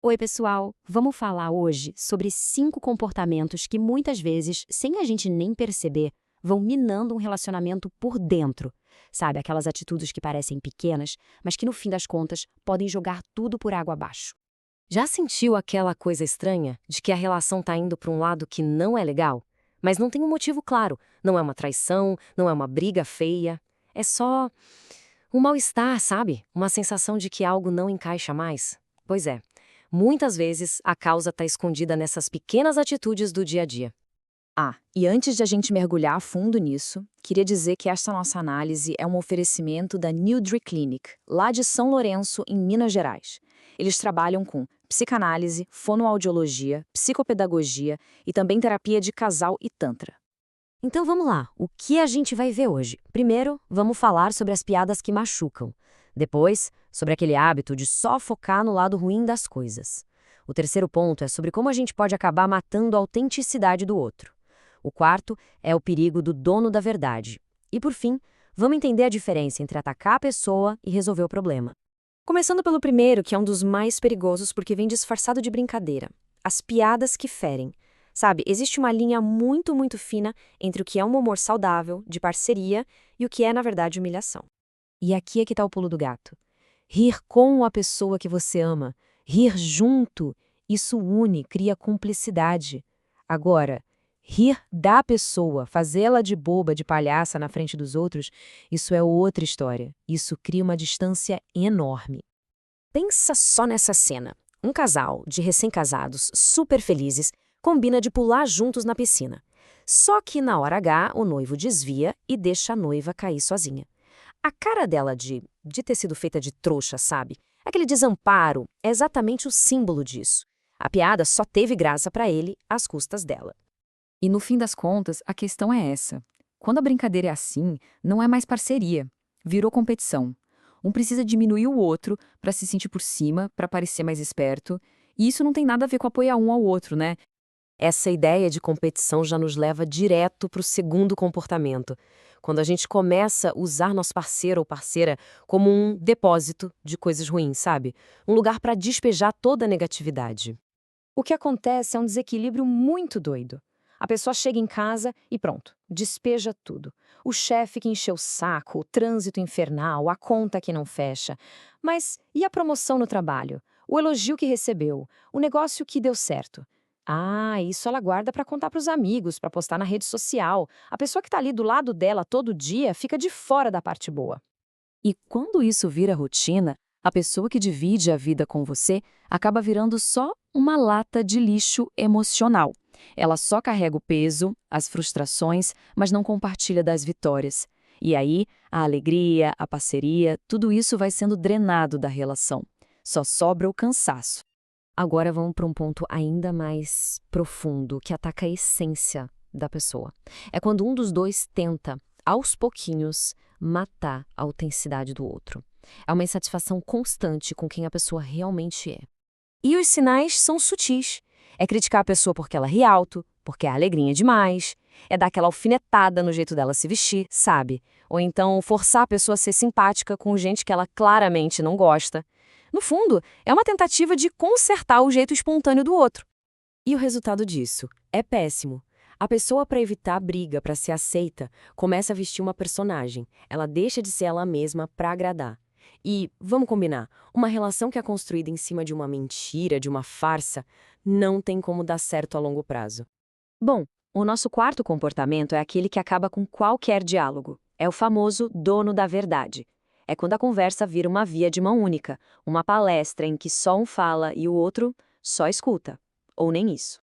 Oi, pessoal! Vamos falar hoje sobre 5 comportamentos que muitas vezes, sem a gente nem perceber, vão minando um relacionamento por dentro. Sabe, aquelas atitudes que parecem pequenas, mas que no fim das contas podem jogar tudo por água abaixo. Já sentiu aquela coisa estranha de que a relação tá indo para um lado que não é legal? Mas não tem um motivo claro. Não é uma traição, não é uma briga feia. É só um mal-estar, sabe? Uma sensação de que algo não encaixa mais. Pois é, muitas vezes a causa está escondida nessas pequenas atitudes do dia a dia. E antes de a gente mergulhar a fundo nisso, queria dizer que esta nossa análise é um oferecimento da Nildry Clinic, lá de São Lourenço, em Minas Gerais. Eles trabalham com psicanálise, fonoaudiologia, psicopedagogia e também terapia de casal e tantra. Então vamos lá, o que a gente vai ver hoje? Primeiro, vamos falar sobre as piadas que machucam. Depois, sobre aquele hábito de só focar no lado ruim das coisas. O terceiro ponto é sobre como a gente pode acabar matando a autenticidade do outro. O quarto é o perigo do dono da verdade. E por fim, vamos entender a diferença entre atacar a pessoa e resolver o problema. Começando pelo primeiro, que é um dos mais perigosos porque vem disfarçado de brincadeira. As piadas que ferem. Sabe, existe uma linha muito fina entre o que é um humor saudável, de parceria, e o que é, na verdade, humilhação. E aqui é que tá o pulo do gato. Rir com a pessoa que você ama, rir junto, isso une, cria cumplicidade. Agora, rir da pessoa, fazê-la de boba, de palhaça na frente dos outros, isso é outra história. Isso cria uma distância enorme. Pensa só nessa cena. Um casal de recém-casados, super felizes, combina de pular juntos na piscina. Só que na hora H, o noivo desvia e deixa a noiva cair sozinha. A cara dela de ter sido feita de trouxa, sabe? Aquele desamparo é exatamente o símbolo disso. A piada só teve graça pra ele às custas dela. E no fim das contas, a questão é essa. Quando a brincadeira é assim, não é mais parceria, virou competição. Um precisa diminuir o outro para se sentir por cima, para parecer mais esperto, e isso não tem nada a ver com apoiar um ao outro, né? Essa ideia de competição já nos leva direto para o segundo comportamento, quando a gente começa a usar nosso parceiro ou parceira como um depósito de coisas ruins, sabe? Um lugar para despejar toda a negatividade. O que acontece é um desequilíbrio muito doido. A pessoa chega em casa e pronto, despeja tudo. O chefe que encheu o saco, o trânsito infernal, a conta que não fecha. Mas e a promoção no trabalho? O elogio que recebeu? O negócio que deu certo? Isso ela guarda para contar para os amigos, para postar na rede social. A pessoa que está ali do lado dela todo dia fica de fora da parte boa. E quando isso vira rotina, a pessoa que divide a vida com você acaba virando só uma lata de lixo emocional. Ela só carrega o peso, as frustrações, mas não compartilha das vitórias. E aí, a alegria, a parceria, tudo isso vai sendo drenado da relação. Só sobra o cansaço. Agora vamos para um ponto ainda mais profundo, que ataca a essência da pessoa. É quando um dos dois tenta, aos pouquinhos, matar a autenticidade do outro. É uma insatisfação constante com quem a pessoa realmente é. E os sinais são sutis. É criticar a pessoa porque ela ri alto, porque é alegrinha demais, é dar aquela alfinetada no jeito dela se vestir, sabe? Ou então forçar a pessoa a ser simpática com gente que ela claramente não gosta. No fundo, é uma tentativa de consertar o jeito espontâneo do outro. E o resultado disso é péssimo. A pessoa, para evitar a briga, para ser aceita, começa a vestir uma personagem. Ela deixa de ser ela mesma para agradar. E, vamos combinar, uma relação que é construída em cima de uma mentira, de uma farsa, não tem como dar certo a longo prazo. Bom, o nosso quarto comportamento é aquele que acaba com qualquer diálogo. É o famoso dono da verdade. É quando a conversa vira uma via de mão única, uma palestra em que só um fala e o outro só escuta. Ou nem isso.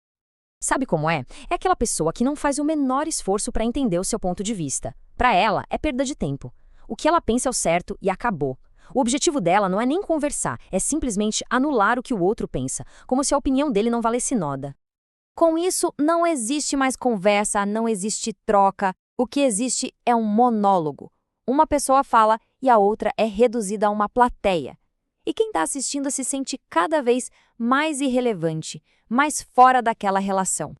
Sabe como é? É aquela pessoa que não faz o menor esforço para entender o seu ponto de vista. Para ela, é perda de tempo. O que ela pensa é o certo e acabou. O objetivo dela não é nem conversar, é simplesmente anular o que o outro pensa, como se a opinião dele não valesse nada. Com isso, não existe mais conversa, não existe troca. O que existe é um monólogo. Uma pessoa fala e a outra é reduzida a uma plateia. E quem está assistindo se sente cada vez mais irrelevante, mais fora daquela relação.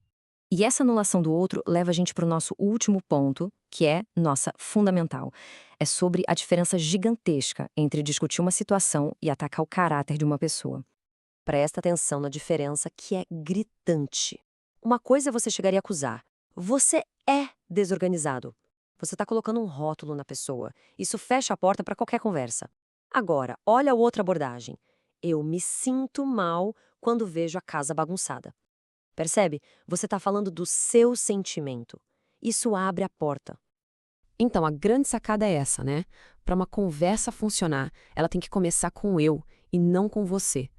E essa anulação do outro leva a gente para o nosso último ponto, que é nossa fundamental. É sobre a diferença gigantesca entre discutir uma situação e atacar o caráter de uma pessoa. Presta atenção na diferença que é gritante. Uma coisa é você chegar e acusar. Você é desorganizado. Você está colocando um rótulo na pessoa. Isso fecha a porta para qualquer conversa. Agora, olha a outra abordagem. Eu me sinto mal quando vejo a casa bagunçada. Percebe? Você está falando do seu sentimento. Isso abre a porta. Então, a grande sacada é essa, né? Para uma conversa funcionar, ela tem que começar com eu e não com você.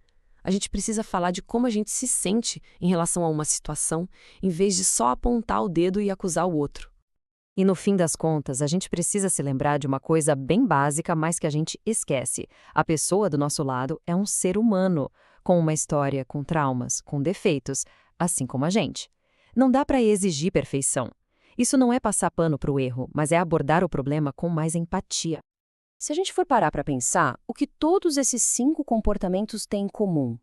A gente precisa falar de como a gente se sente em relação a uma situação, em vez de só apontar o dedo e acusar o outro. E no fim das contas, a gente precisa se lembrar de uma coisa bem básica, mas que a gente esquece. A pessoa do nosso lado é um ser humano, com uma história, com traumas, com defeitos, assim como a gente. Não dá para exigir perfeição. Isso não é passar pano para o erro, mas é abordar o problema com mais empatia. Se a gente for parar para pensar, o que todos esses 5 comportamentos têm em comum?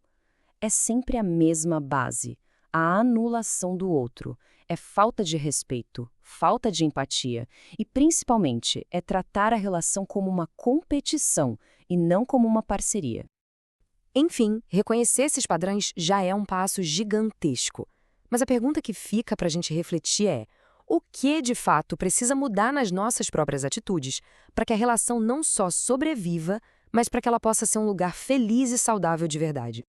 É sempre a mesma base, a anulação do outro. É falta de respeito, falta de empatia e, principalmente, é tratar a relação como uma competição e não como uma parceria. Enfim, reconhecer esses padrões já é um passo gigantesco. Mas a pergunta que fica para a gente refletir é: o que, de fato, precisa mudar nas nossas próprias atitudes para que a relação não só sobreviva, mas para que ela possa ser um lugar feliz e saudável de verdade?